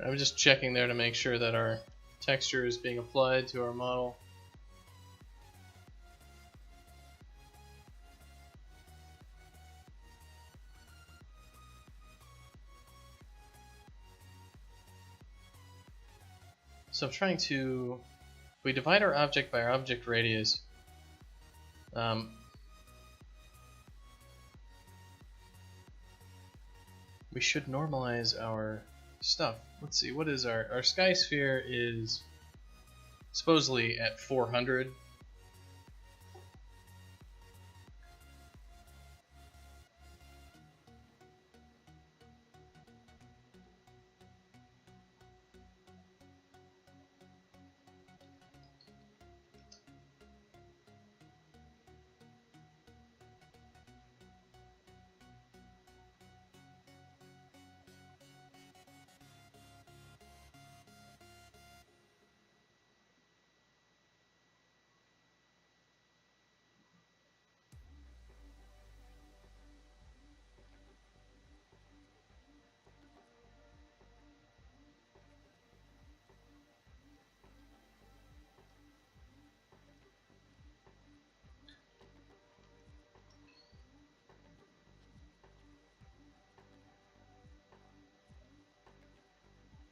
I'm just checking there to make sure that our texture is being applied to our model. So I'm trying to, if we divide our object by our object radius, we should normalize our stuff. Let's see, what is our sky sphere is supposedly at 400.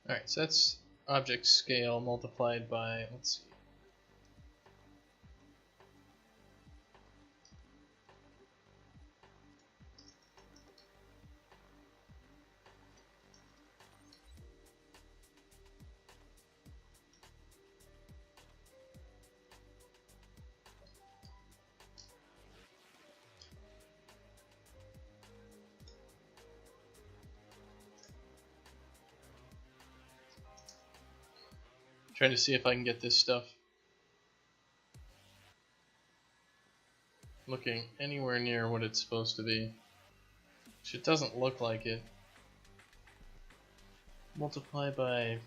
Alright, so that's object scale multiplied by, let's see. Trying to see if I can get this stuff looking anywhere near what it's supposed to be. Which it doesn't look like it. Multiply by...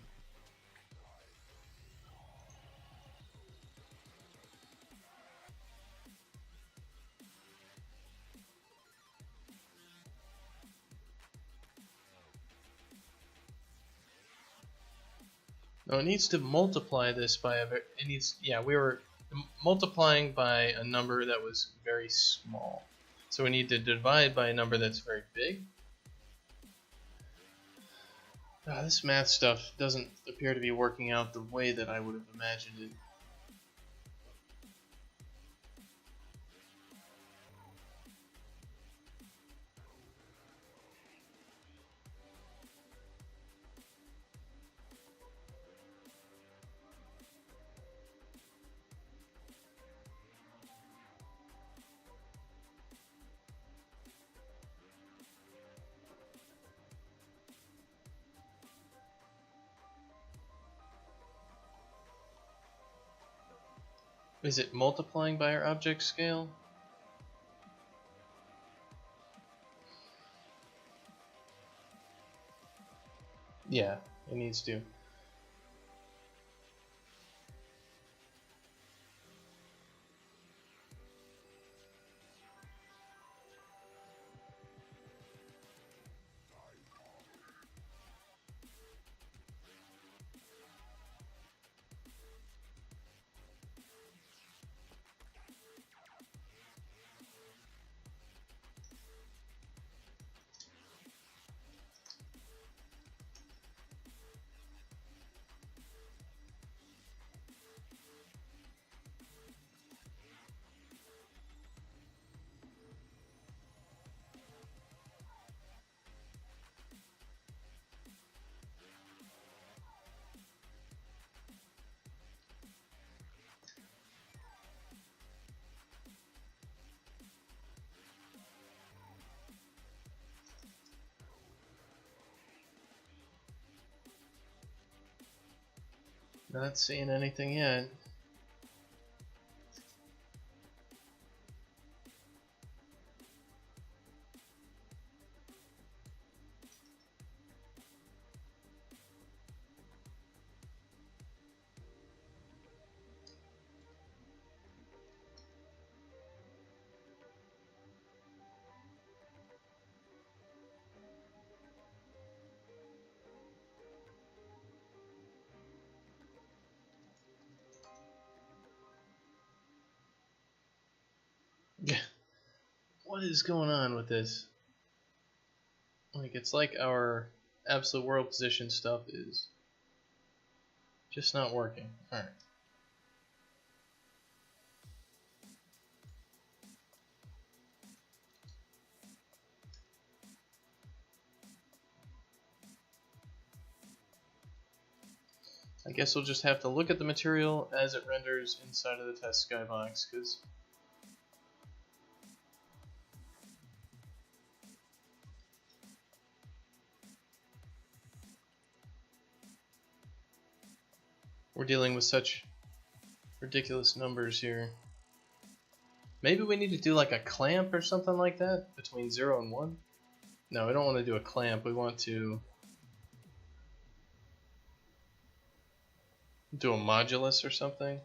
No, it needs to multiply this by a very, it needs, yeah, we were multiplying by a number that was very small. So we need to divide by a number that's very big. This math stuff doesn't appear to be working out the way that I would have imagined it. Is it multiplying by our object scale? Yeah, it needs to. Not seeing anything yet. What is going on with this? Like, it's like our absolute world position stuff is just not working. Alright. I guess we'll just have to look at the material as it renders inside of the test skybox, because we're dealing with such ridiculous numbers here. Maybe we need to do like a clamp or something like that between 0 and 1? No, we don't want to do a clamp. We want to do a modulus or something.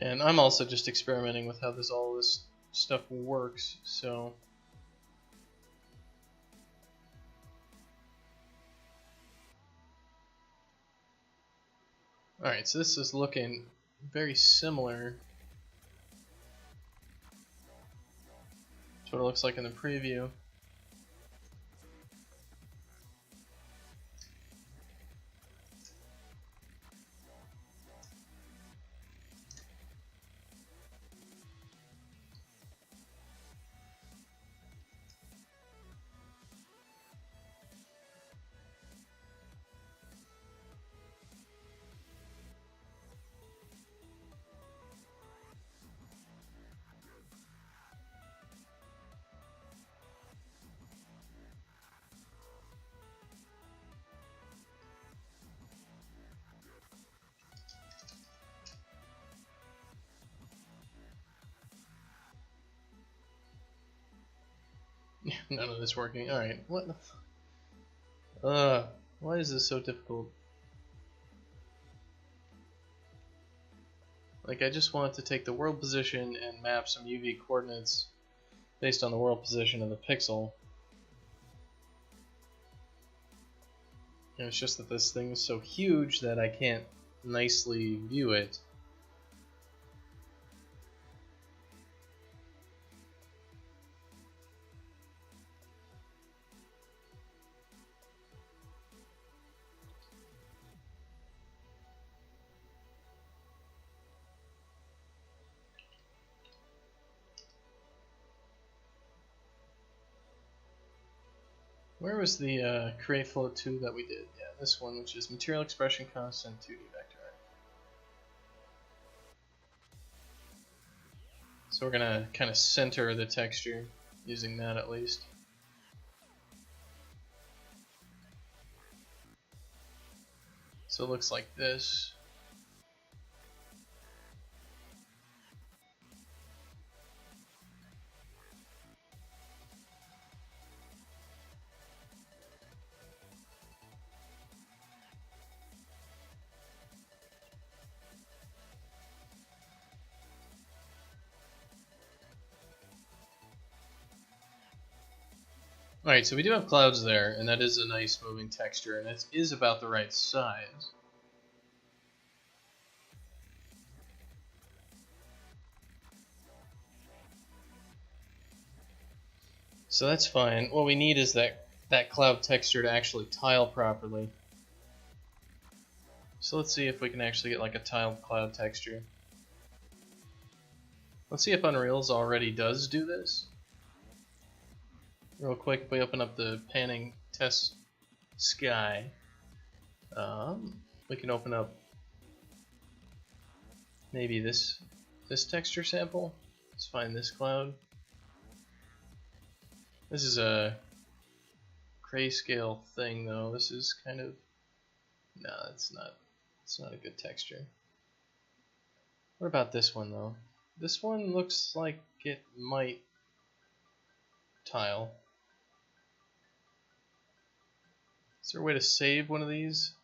And I'm also just experimenting with how all this stuff works, so alright, so this is looking very similar to what it looks like in the preview. None of this working. Alright, what the why is this so difficult? Like, I just want to take the world position and map some UV coordinates based on the world position of the pixel. And it's just that this thing is so huge that I can't nicely view it. Where was the create float 2 that we did? Yeah, this one, which is material expression constant 2D vector. So we're gonna kind of center the texture using that at least. So it looks like this. Alright, so we do have clouds there, and that is a nice moving texture, and it is about the right size. So that's fine. What we need is that cloud texture to actually tile properly. So let's see if we can actually get like a tiled cloud texture. Let's see if Unreal's already does do this. Real quick, if we open up the panning test sky, we can open up maybe this texture sample. Let's find this cloud. This is a grayscale thing though. This is kind of, no, it's not a good texture. What about this one though? This one looks like it might tile. Is there a way to save one of these?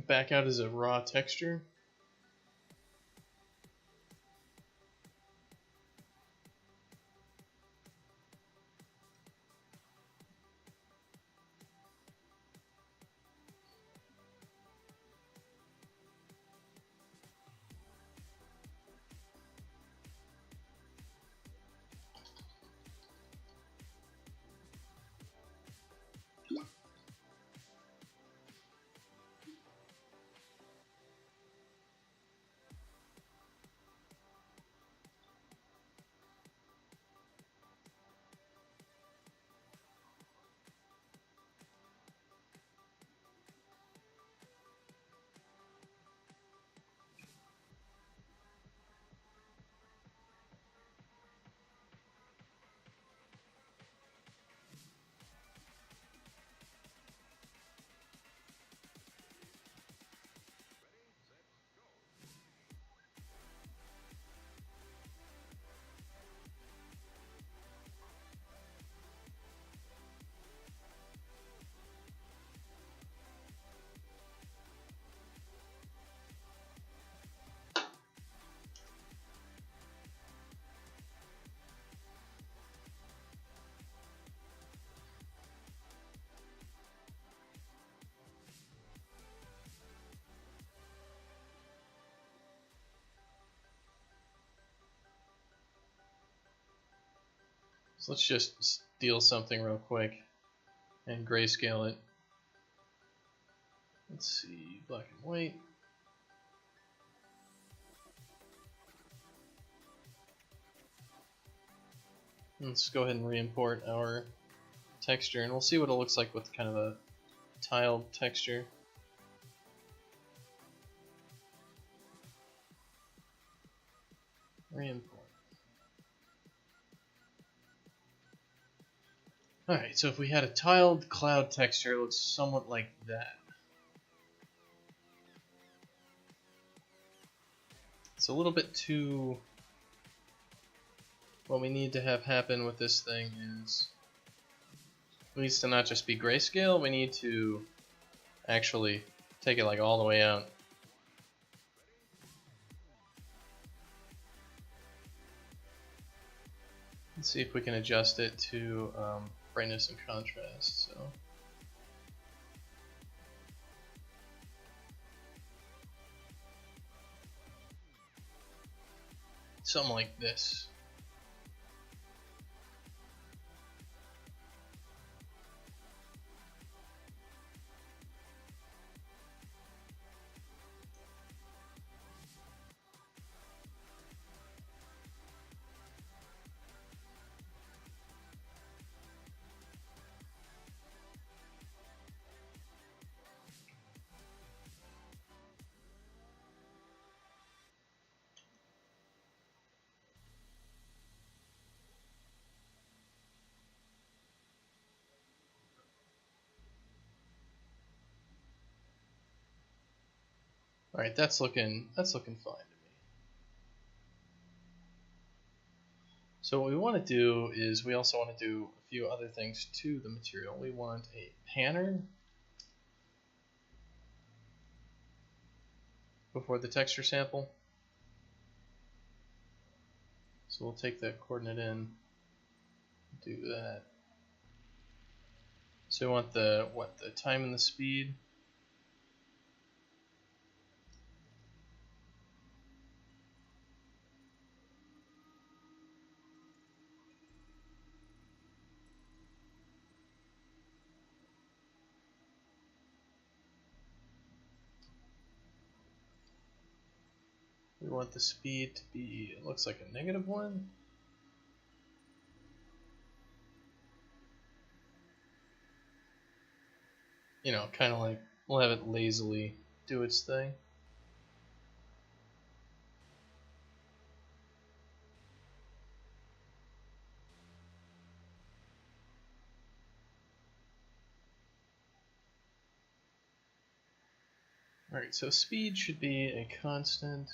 Back out as a raw texture? So let's just steal something real quick and grayscale it. Let's see, black and white. Let's go ahead and re-import our texture, and we'll see what it looks like with kind of a tiled texture. Re-import. Alright, so if we had a tiled cloud texture, it looks somewhat like that. It's a little bit too... What we need to have happen with this thing is... It needs to not just be grayscale, we need to actually take it like all the way out. Let's see if we can adjust it to brightness and contrast. So something like this. All right, that's looking fine to me. So what we want to do is we also want to do a few other things to the material. We want a panner before the texture sample. So we'll take that coordinate in, do that. So we want the time and the speed. We want the speed to be, it looks like a -1. You know, kind of like, we'll have it lazily do its thing. Alright, so speed should be a constant.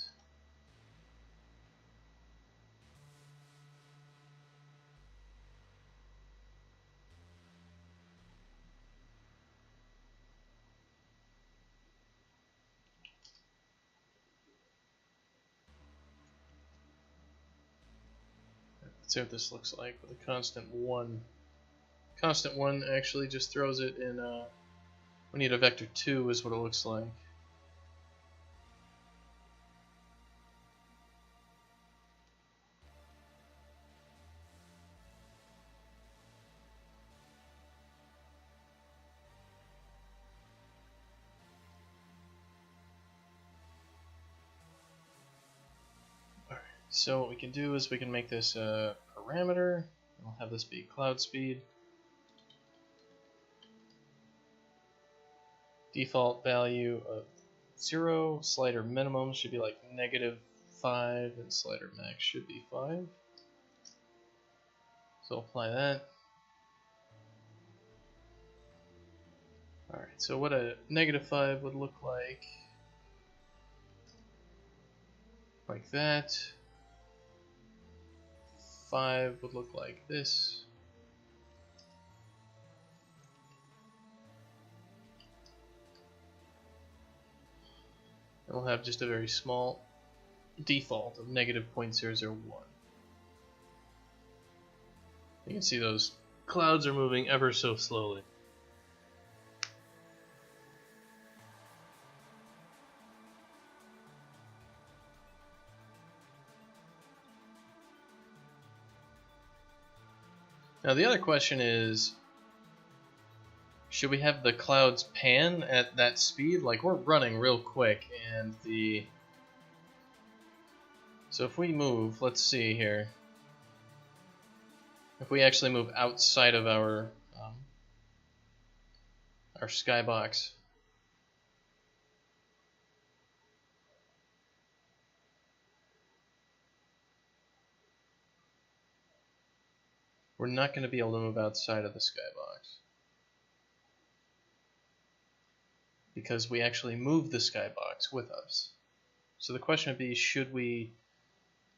Let's see what this looks like with a constant 1. Constant 1 actually just throws it in, we need a vector 2 is what it looks like. Alright, so what we can do is we can make this a parameter. I'll have this be cloud speed. Default value of 0, slider minimum should be like -5, and slider max should be 5. So apply that. Alright, so what a -5 would look like that. 5 would look like this. And we'll have just a very small default of -0.001. You can see those clouds are moving ever so slowly. Now the other question is, should we have the clouds pan at that speed? Like, we're running real quick, and so if we move, let's see here. If we actually move outside of our skybox, we're not going to be able to move outside of the skybox because we actually move the skybox with us. So the question would be,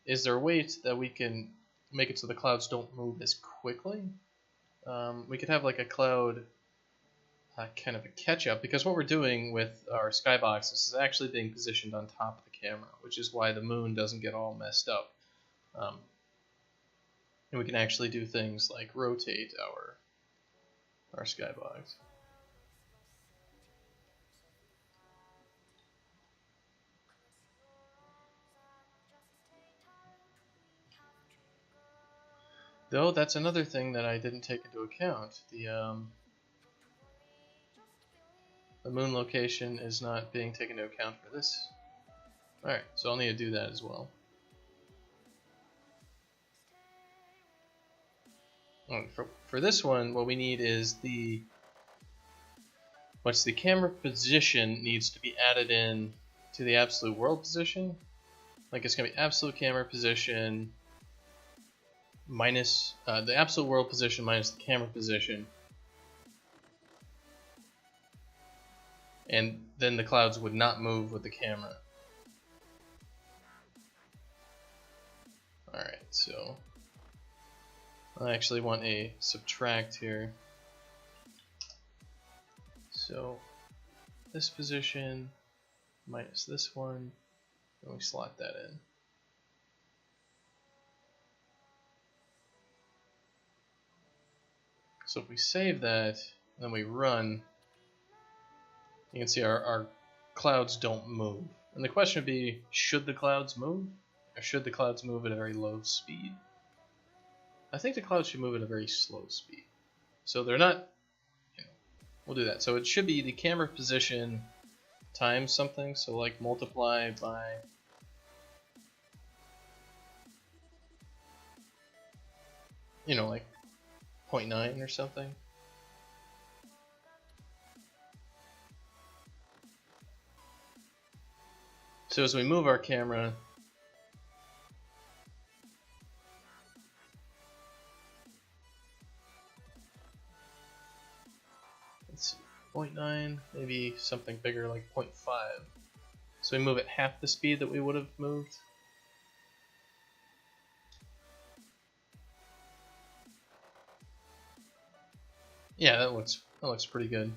is there a way that we can make it so the clouds don't move as quickly? We could have like a cloud kind of a catch-up, because what we're doing with our skybox is actually being positioned on top of the camera, which is why the moon doesn't get all messed up. And we can actually do things like rotate our skybox. Though that's another thing that I didn't take into account. The moon location is not being taken into account for this. Alright, so I'll need to do that as well. For this one, what we need is the camera position needs to be added in to the absolute world position. Like, it's going to be absolute camera position minus the absolute world position minus the camera position, and then the clouds would not move with the camera. Alright, so I actually want a subtract here. So this position minus this one, and we slot that in. So if we save that, and then we run, you can see our clouds don't move. And the question would be, should the clouds move? Or should the clouds move at a very low speed? I think the clouds should move at a very slow speed. So they're not, we'll do that. So it should be the camera position times something, so like multiply by like 0.9 or something. So as we move our camera, let's see. 0.9, maybe something bigger like 0.5. So we move at half the speed that we would have moved. Yeah, that looks pretty good.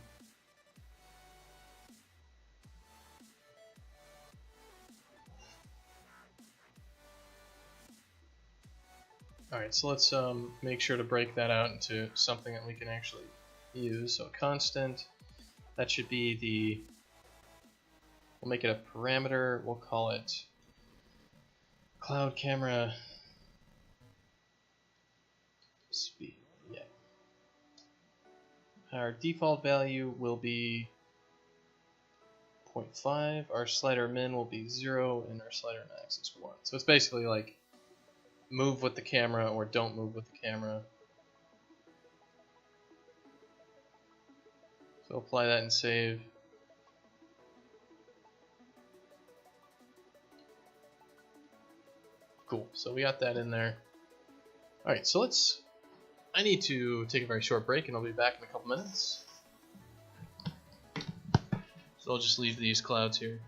Alright, so let's make sure to break that out into something that we can actually use. So constant, that should be the, we'll make it a parameter, we'll call it cloud camera speed. Yeah. Our default value will be 0.5, our slider min will be 0, and our slider max is 1. So it's basically like move with the camera or don't move with the camera. So apply that and save. Cool, so we got that in there. Alright, so I need to take a very short break and I'll be back in a couple minutes. So I'll just leave these clouds here.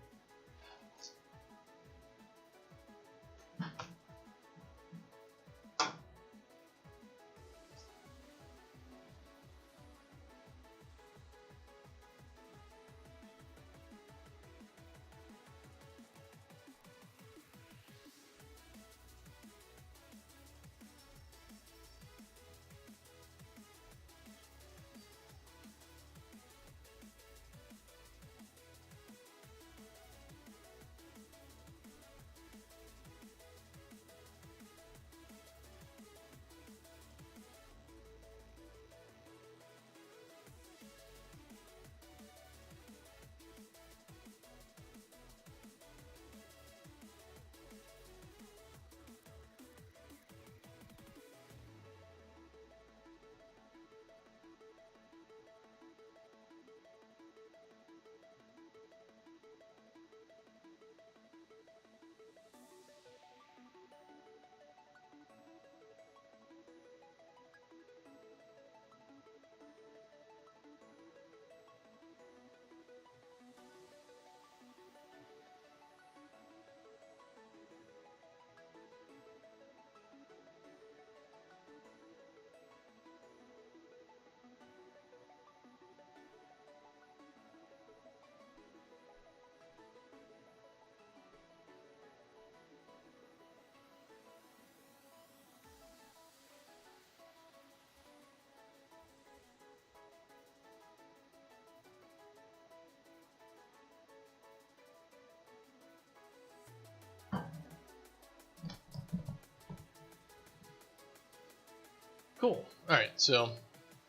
Cool. Alright, so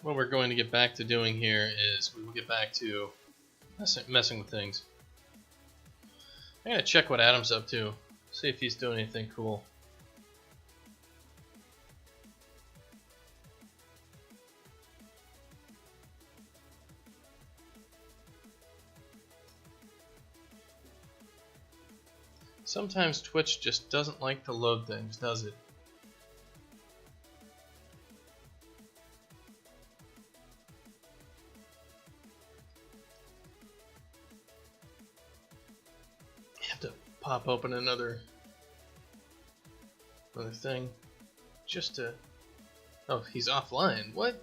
what we're going to get back to doing here is we will get back to messing with things. I'm going to check what Adam's up to, see if he's doing anything cool. Sometimes Twitch just doesn't like to load things, does it? Pop open another thing just to, oh, he's offline. What?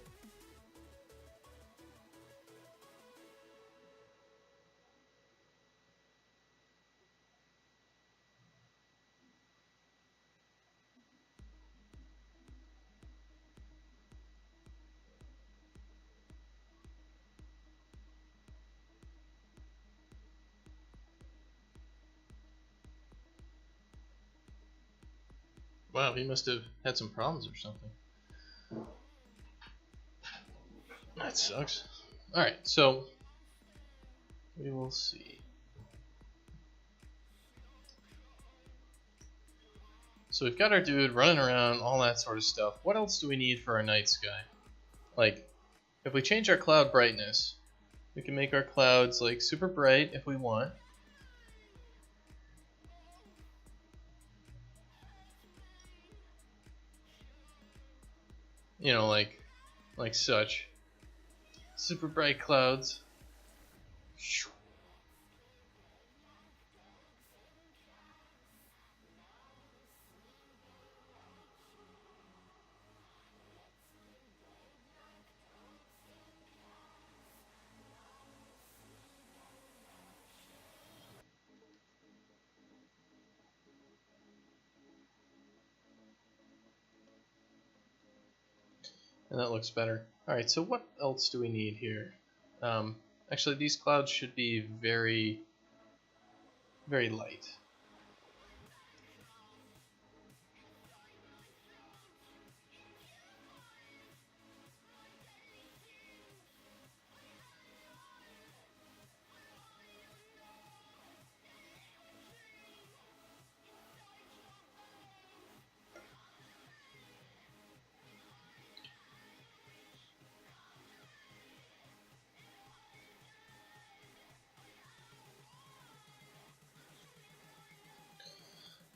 Wow, he must have had some problems or something. That sucks. Alright, so we will see. So we've got our dude running around, all that sort of stuff. What else do we need for our night sky? Like, if we change our cloud brightness, we can make our clouds like super bright if we want. You know, like such. Super bright clouds. And that looks better. Alright, so what else do we need here? Actually, these clouds should be very, very light.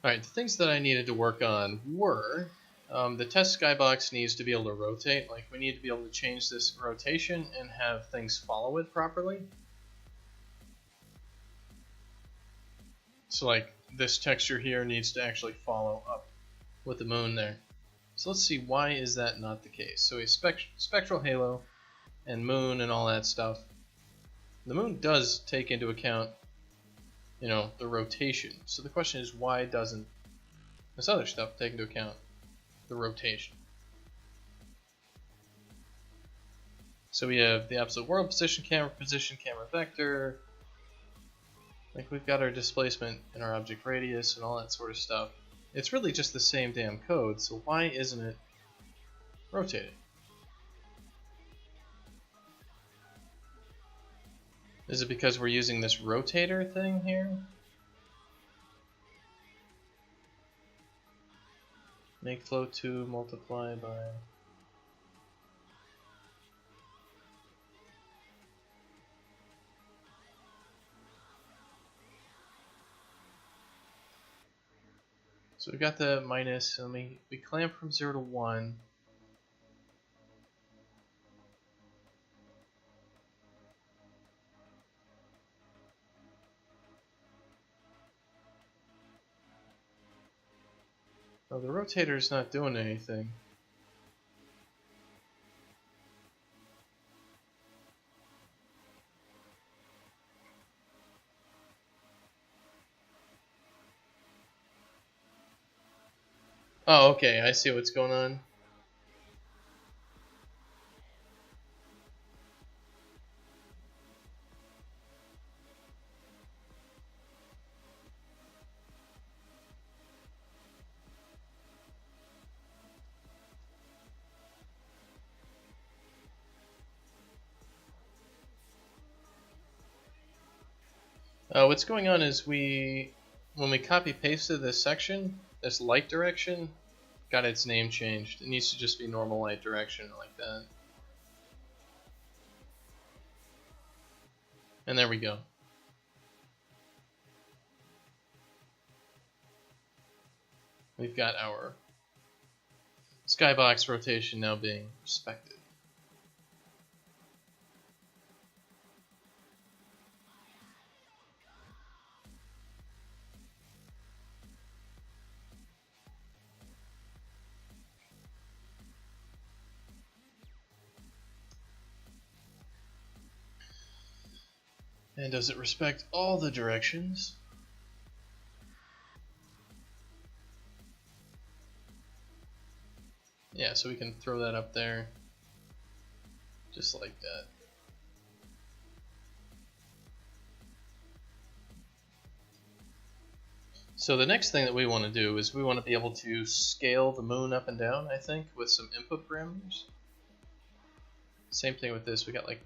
Alright, the things that I needed to work on were the test skybox needs to be able to rotate. Like, we need to be able to change this rotation and have things follow it properly. So, like, this texture here needs to actually follow up with the moon there. So let's see, why is that not the case? So a spectral halo and moon and all that stuff. The moon does take into account, you know, the rotation. So the question is, why doesn't this other stuff take into account the rotation? So we have the absolute world, position camera vector. Like, we've got our displacement and our object radius and all that sort of stuff. It's really just the same damn code, so why isn't it rotated? Is it because we're using this rotator thing here? Make flow 2 multiply by... So we got the minus, and we clamp from 0 to 1. Oh, the rotator is not doing anything. Oh, okay, I see what's going on. What's going on is when we copy pasted this section, this light direction got its name changed. It needs to just be normal light direction like that. And there we go. We've got our skybox rotation now being respected. And does it respect all the directions? Yeah, so we can throw that up there just like that. So the next thing that we want to do is we want to be able to scale the moon up and down, I think, with some input parameters. Same thing with this. We got like,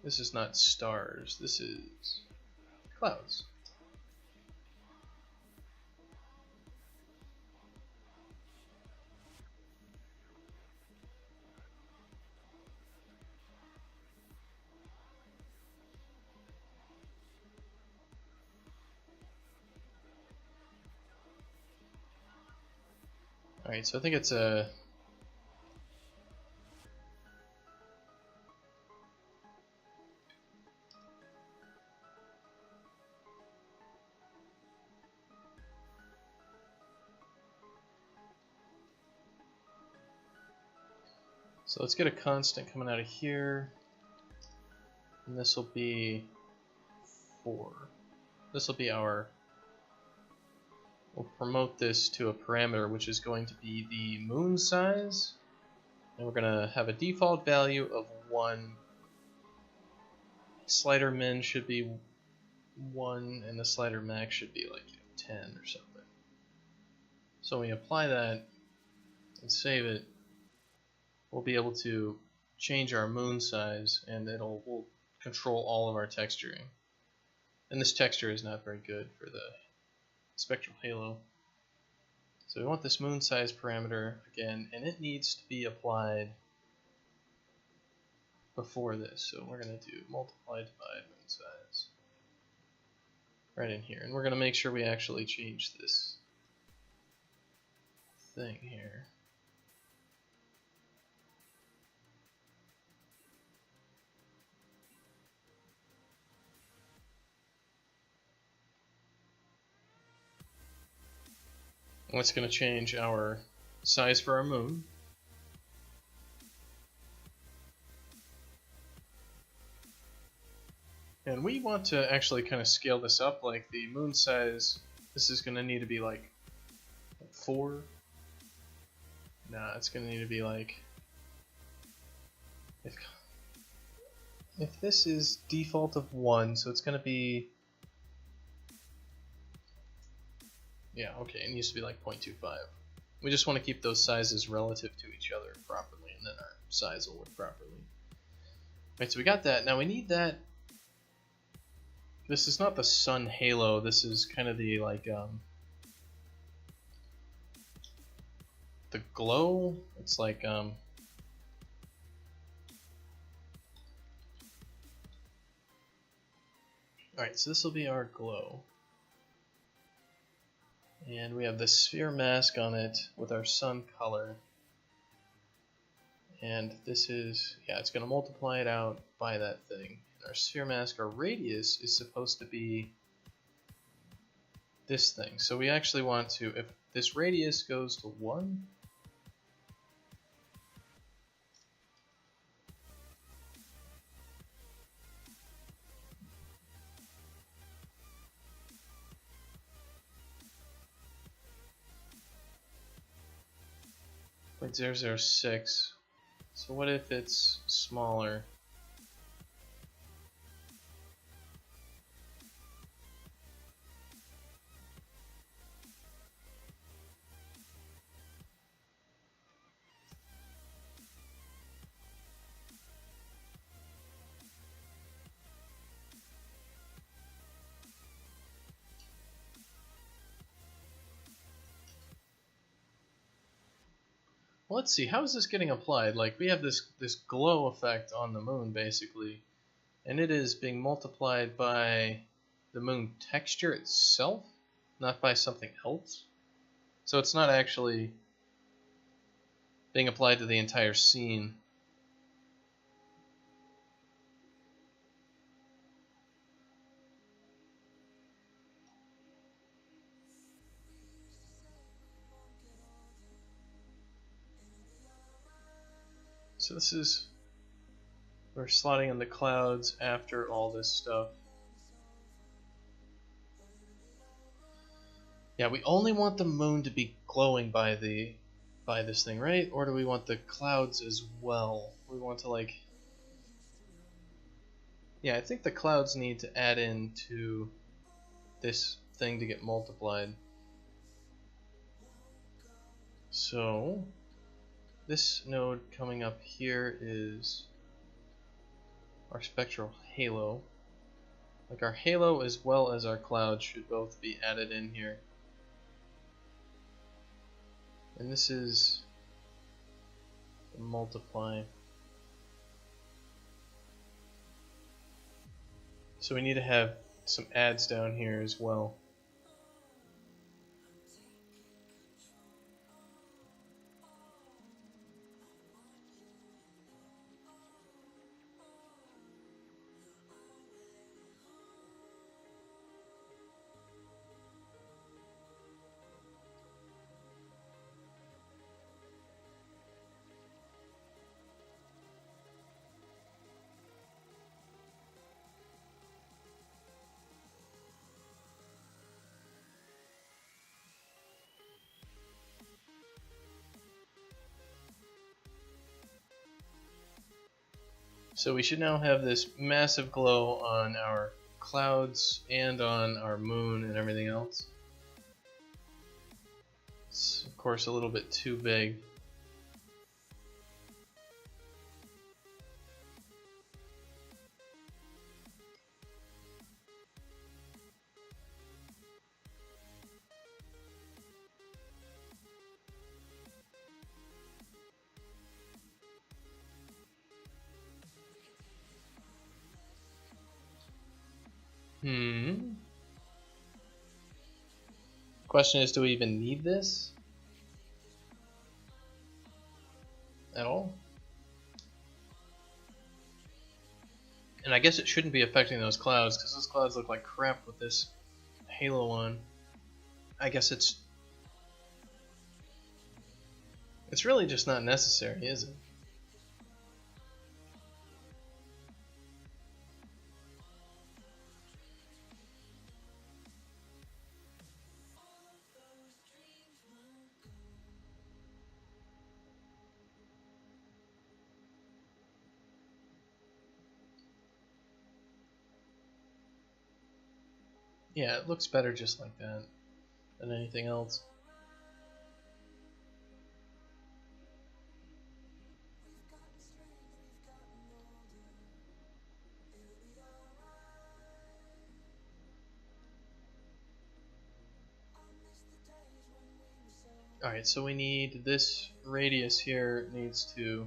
this is not stars, this is clouds. Alright, so I think it's a... So let's get a constant coming out of here, and this will be 4. This will be our, we'll promote this to a parameter which is going to be the moon size, and we're going to have a default value of 1. Slider min should be 1, and the slider max should be like 10 or something. So when we apply that and save it, we'll be able to change our moon size, and we'll control all of our texturing. And this texture is not very good for the spectral halo. So we want this moon size parameter again, and it needs to be applied before this. So we're going to do multiply divide moon size right in here, and we're going to make sure we actually change this thing here. What's going to change our size for our moon. And we want to actually kind of scale this up, like the moon size, this is going to need to be like 4. Nah, it's going to need to be like, if this is default of 1, so it's going to be, yeah, okay, it needs to be like 0.25. We just want to keep those sizes relative to each other properly, and then our size will work properly. Right, so we got that. Now we need that. This is not the sun halo. This is kind of the like the glow. It's like all right. So this will be our glow, and we have the sphere mask on it with our sun color. And this is, yeah, it's going to multiply it out by that thing. Our sphere mask, our radius is supposed to be this thing. So we actually want to, if this radius goes to 1, .006. So what if it's smaller? Well, let's see, how is this getting applied? Like, we have this glow effect on the moon, basically, and it is being multiplied by the moon texture itself, not by something else. So it's not actually being applied to the entire scene. So this is, we're slotting in the clouds after all this stuff. Yeah, we only want the moon to be glowing by this thing, right? Or do we want the clouds as well? We want to like, yeah, I think the clouds need to add into this thing to get multiplied. So this node coming up here is our spectral halo. Like our halo as well as our cloud should both be added in here. And this is the multiply. So we need to have some adds down here as well. So we should now have this massive glow on our clouds and on our moon and everything else. It's of course a little bit too big. Question is, do we even need this at all? And I guess it shouldn't be affecting those clouds, because those clouds look like crap with this halo on. I guess it's really just not necessary, is it? Yeah, it looks better just like that than anything else. Alright, so we need this radius here needs to...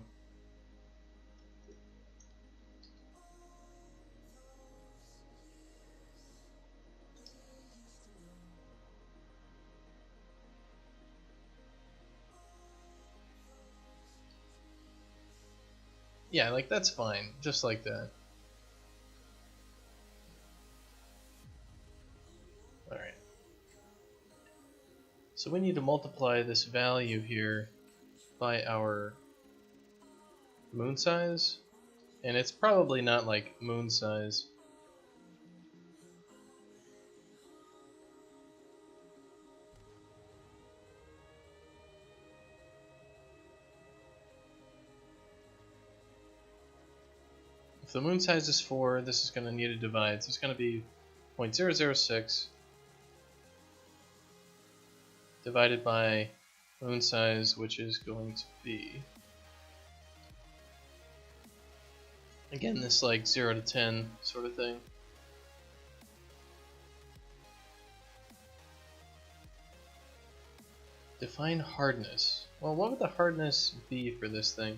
Yeah, like that's fine, just like that. Alright. So we need to multiply this value here by our moon size, and it's probably not like moon size. If the moon size is 4, this is going to need a divide, so it's going to be 0.006 divided by moon size, which is going to be, again, this like 0 to 10 sort of thing. Define hardness. Well, what would the hardness be for this thing?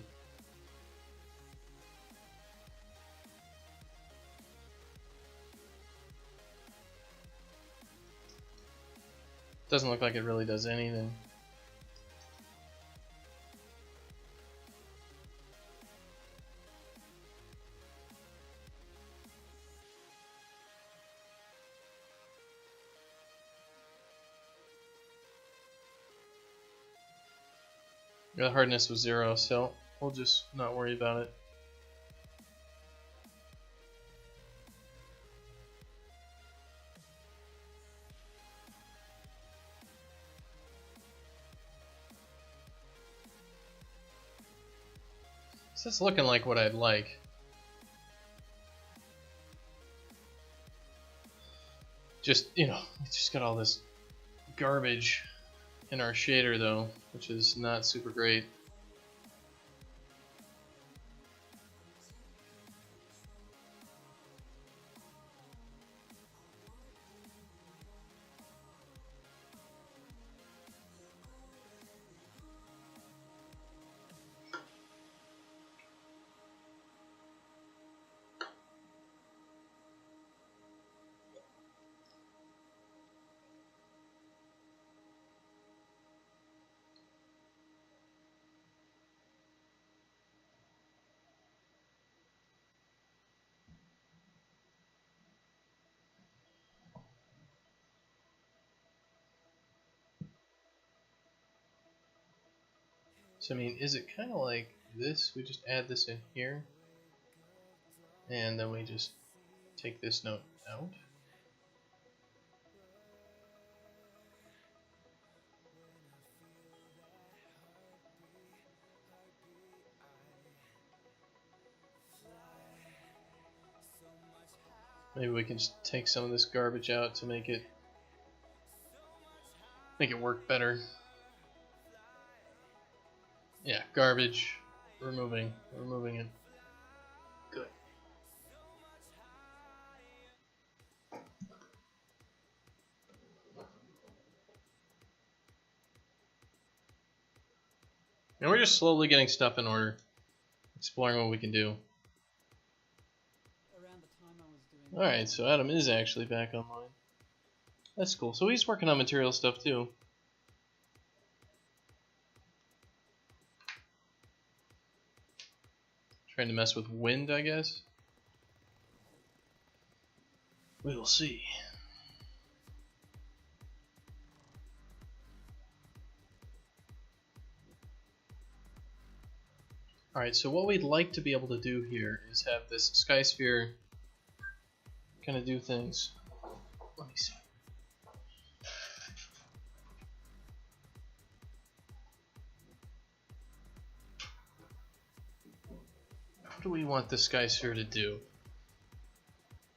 Doesn't look like it really does anything. The hardness was 0, so we'll just not worry about it. So it's looking like what I'd like. Just, you know, we just got all this garbage in our shader though, which is not super great. So I mean, is it kind of like this? We just add this in here, and then we just take this note out. Maybe we can just take some of this garbage out to make it work better. Yeah, garbage. Removing it. Good. And we're just slowly getting stuff in order, exploring what we can do. Alright, so Adam is actually back online. That's cool. So he's working on material stuff too. Trying to mess with wind, I guess. We'll see. Alright, so what we'd like to be able to do here is have this sky sphere kind of do things. Let me see. What do we want the sky sphere to do?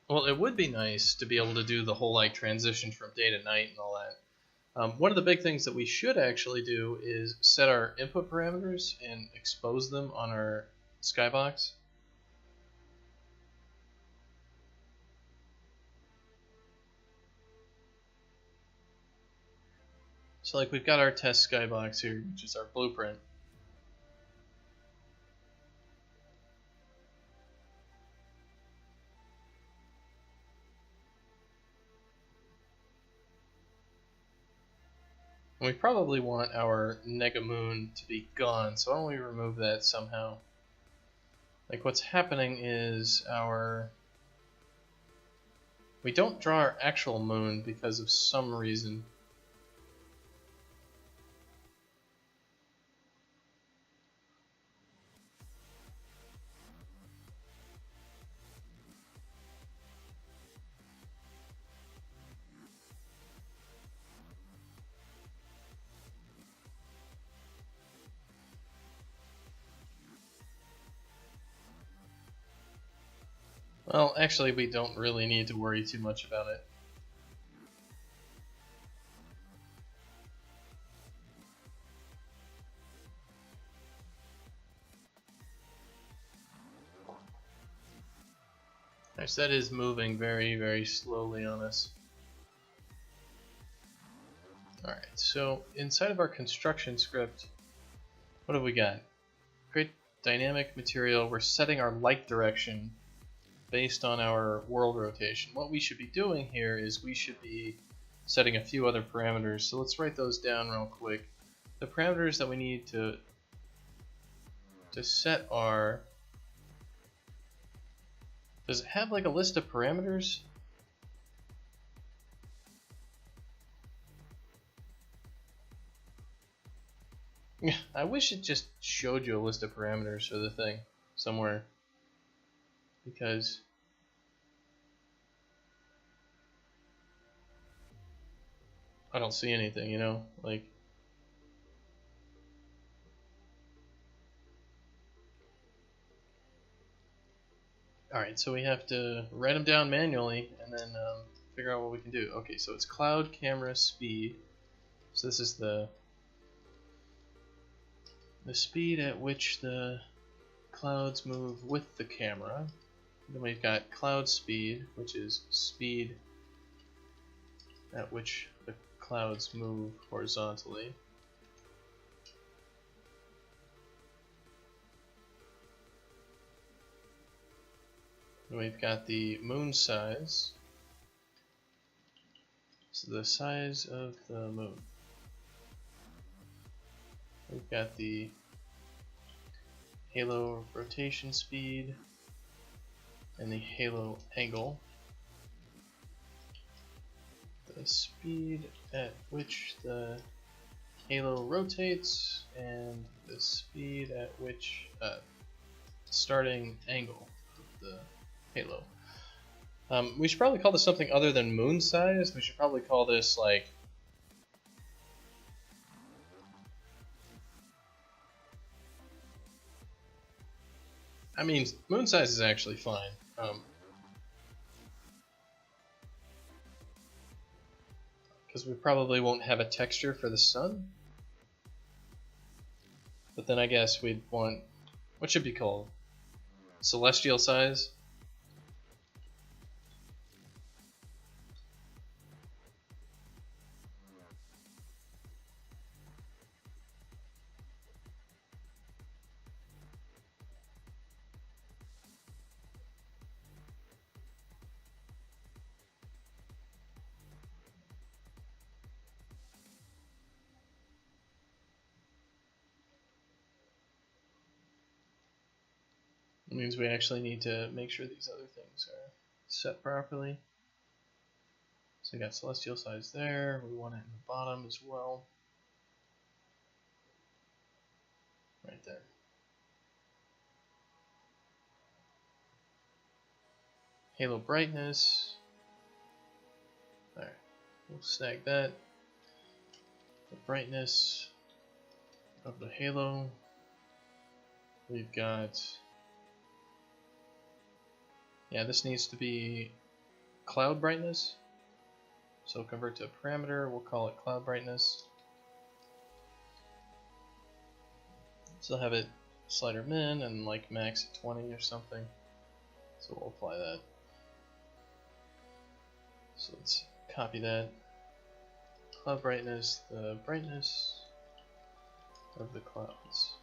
Well, it would be nice to be able to do the whole like transition from day to night and all that. One of the big things that we should actually do is set our input parameters and expose them on our skybox. So like we've got our test skybox here, which is our blueprint. And we probably want our Negamoon to be gone, so why don't we remove that somehow? Like what's happening is we don't draw our actual moon because of some reason. Well, actually, we don't really need to worry too much about it. Alright, so that is moving very, very slowly on us. Alright, so inside of our construction script, what have we got? Create dynamic material. We're setting our light direction based on our world rotation. What we should be doing here is we should be setting a few other parameters. So let's write those down real quick. The parameters that we need to set are... Does it have like a list of parameters? I wish it just showed you a list of parameters for the thing somewhere. Because I don't see anything, you know, like alright, so we have to write them down manually and then figure out what we can do. Okay, so it's cloud camera speed. So this is the speed at which the clouds move with the camera. Then we've got cloud speed, which is speed at which the clouds move horizontally. Then we've got the moon size, so the size of the moon. We've got the halo rotation speed and the halo angle. The speed at which the halo rotates and the speed at which starting angle of the halo. We should probably call this something other than moon size. We should probably call this like I mean, moon size is actually fine. because we probably won't have a texture for the sun. But then I guess we'd want, what should be called? Celestial size? It means we actually need to make sure these other things are set properly. So we got celestial size there. We want it in the bottom as well. Right there. Halo brightness. There. We'll snag that. The brightness of the halo. We've got, yeah, this needs to be cloud brightness. So convert to a parameter, we'll call it cloud brightness. So have it slider min and like max at 20 or something. So we'll apply that. So let's copy that. Cloud brightness, the brightness of the clouds.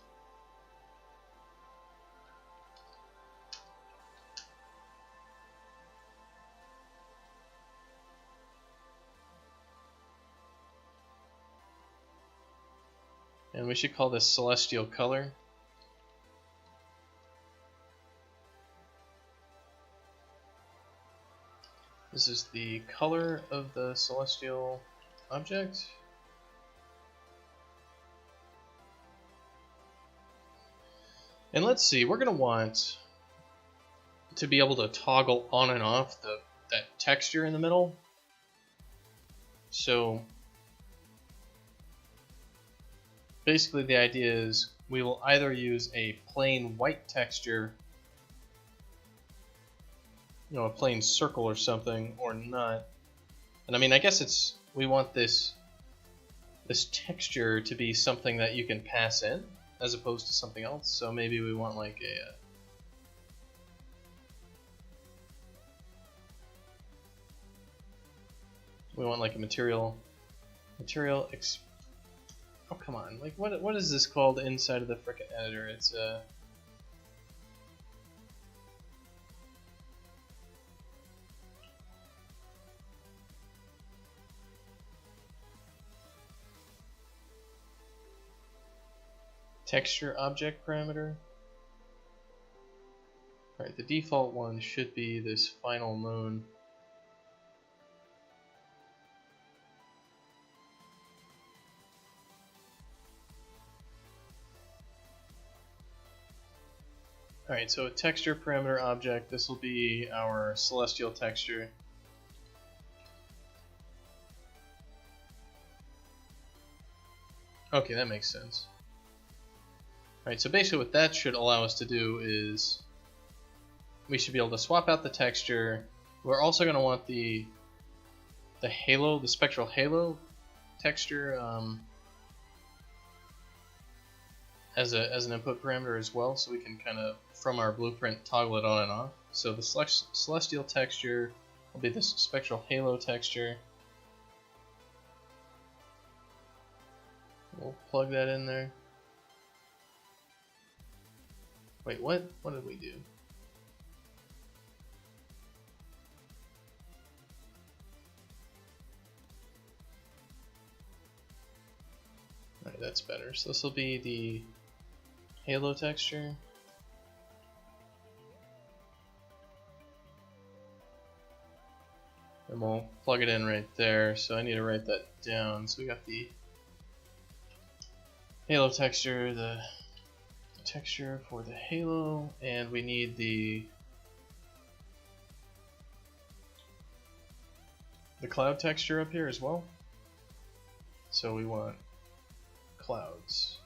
And we should call this celestial color. This is the color of the celestial object. And let's see, we're going to want to be able to toggle on and off that texture in the middle. So basically the idea is we will either use a plain white texture, you know, a plain circle or something, or not. And I mean, I guess we want this texture to be something that you can pass in as opposed to something else. So maybe we want like a material oh, come on, like what is this called inside of the frickin' editor? It's texture object parameter. Alright, the default one should be this final moon. Alright, so a texture parameter object, this will be our celestial texture. Okay, that makes sense. Alright, so basically what that should allow us to do is we should be able to swap out the texture. We're also going to want the halo, the spectral halo texture as an input parameter as well, so we can kind of, from our blueprint, toggle it on and off. So the celestial texture will be this spectral halo texture. We'll plug that in there. Wait, what? What did we do? Alright, that's better. So this will be the halo texture. And we'll plug it in right there. So I need to write that down. So we got the halo texture, the texture for the halo, and we need the cloud texture up here as well. So we want clouds,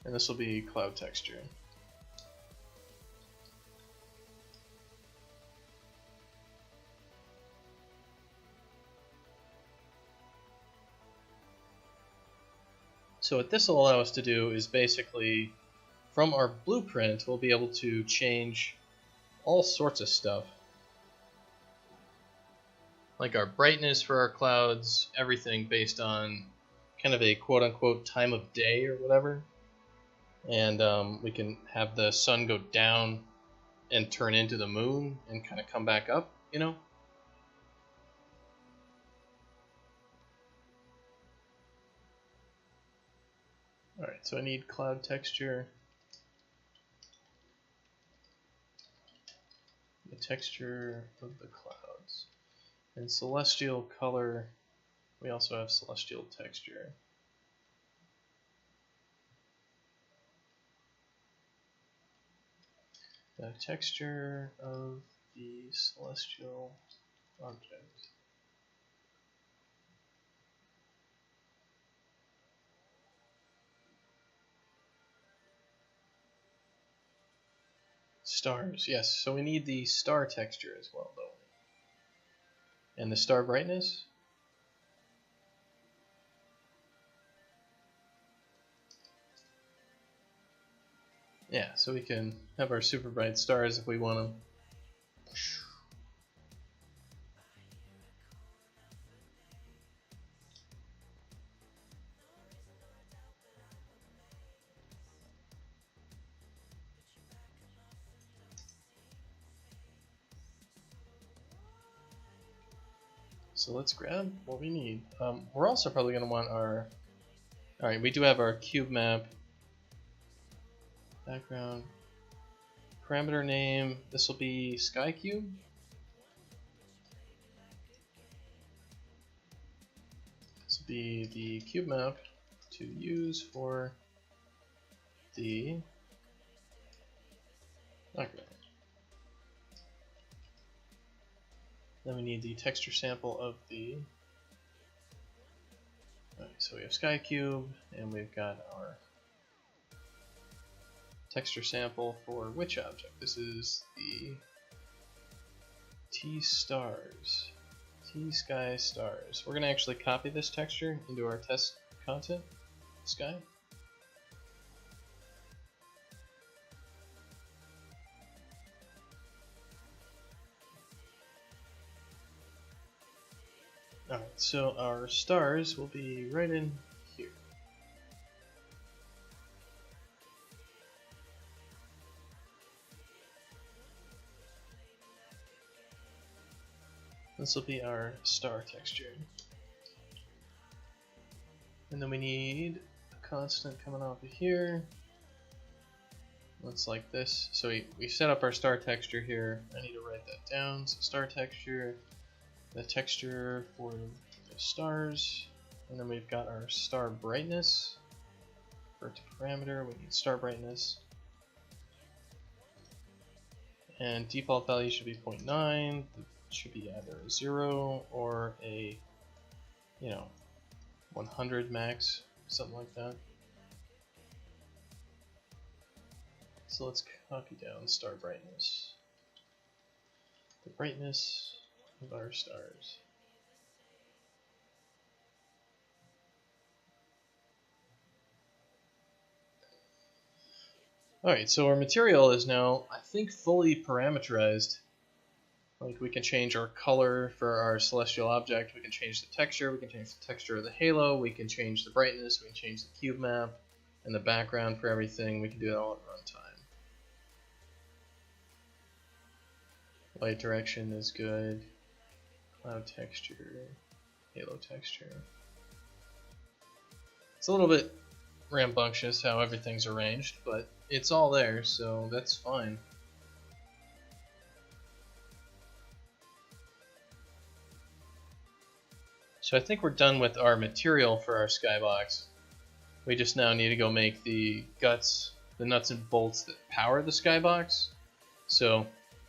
and this will be cloud texture. So what this will allow us to do is basically, from our blueprint, we'll be able to change all sorts of stuff. Like our brightness for our clouds, everything based on kind of a quote-unquote time of day or whatever. And we can have the sun go down and turn into the moon and kind of come back up, you know? Alright, so I need cloud texture. The texture of the clouds. And celestial color, we also have celestial texture. The texture of the celestial object. Stars, yes. So we need the star texture as well, though. And the star brightness? Yeah, so we can have our super bright stars if we want them. So let's grab what we need. We're also probably going to want our... Alright, we do have our cube map. Background. Parameter name. This will be sky cube. This will be the cube map to use for the background. Then we need the texture sample of the... Okay, so we have sky cube, and we've got our texture sample for which object? This is the T stars. T sky stars. We're going to actually copy this texture into our test content, sky. Alright, so our stars will be right in here. This will be our star texture. And then we need a constant coming off of here. Looks like this. So we set up our star texture here. I need to write that down. So star texture, the texture for the stars, and then we've got our star brightness. For it to parameter, we need star brightness. And default value should be 0.9. It should be either a 0 or a, 100 max, something like that. So let's copy down star brightness. The brightness of our stars. Alright, so our material is now, I think, fully parameterized. Like, we can change our color for our celestial object, we can change the texture, we can change the texture of the halo, we can change the brightness, we can change the cube map, and the background for everything. We can do that all at runtime. Light direction is good. Cloud texture, halo texture. It's a little bit rambunctious how everything's arranged, but it's all there, so that's fine. So I think we're done with our material for our skybox. We just now need to go make the guts, the nuts and bolts that power the skybox. So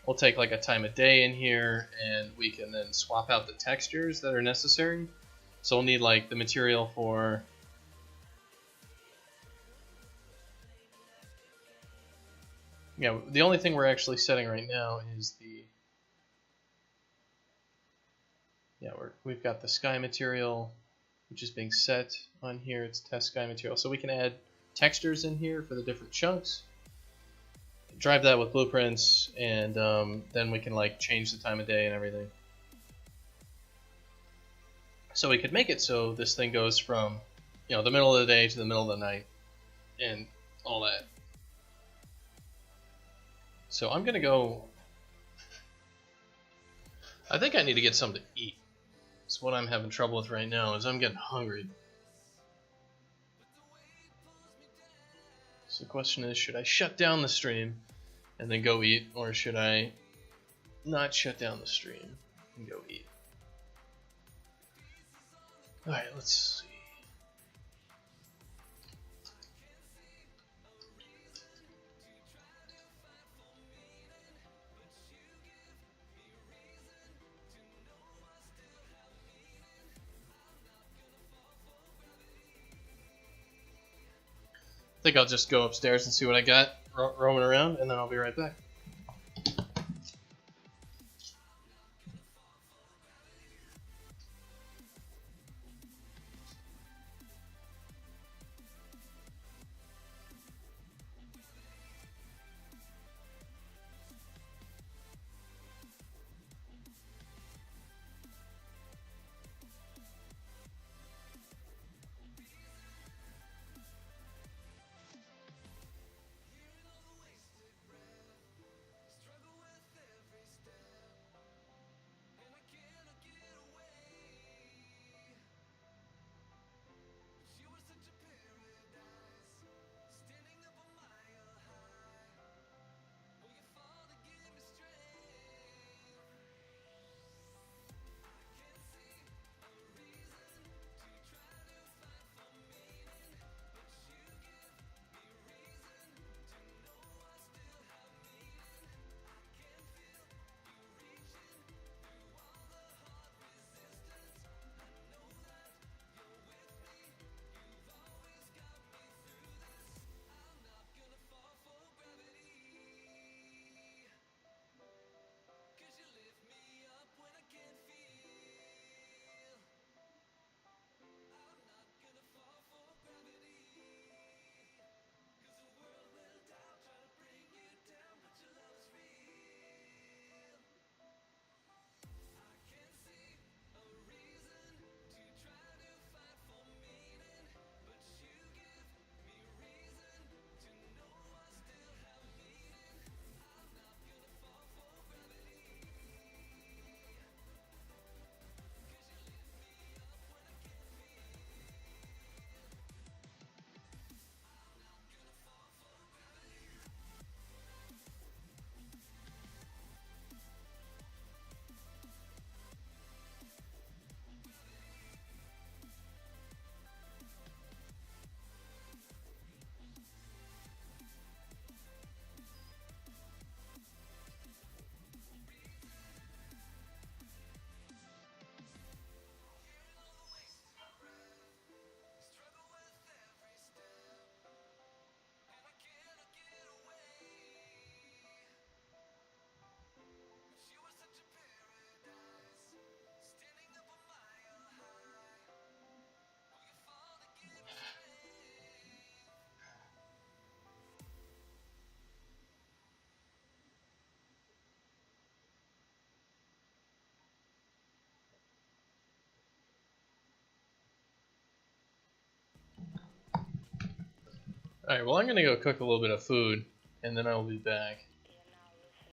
we'll take like a time of day in here, and we can then swap out the textures that are necessary. So we'll need like the material for the only thing we're actually setting right now is the we've got the sky material, which is being set on here. It's test sky material. So we can add textures in here for the different chunks. Drive that with blueprints, and then we can like change the time of day and everything. So we could make it so this thing goes from, you know, the middle of the day to the middle of the night and all that. So I'm gonna go. I think I need to get something to eat. It's what I'm having trouble with right now, is I'm getting hungry. So the question is, should I shut down the stream and then go eat, or should I not shut down the stream and go eat? Alright, let's see. I think I'll just go upstairs and see what I got roaming around, and then I'll be right back. Alright, well I'm gonna go cook a little bit of food, and then I'll be back.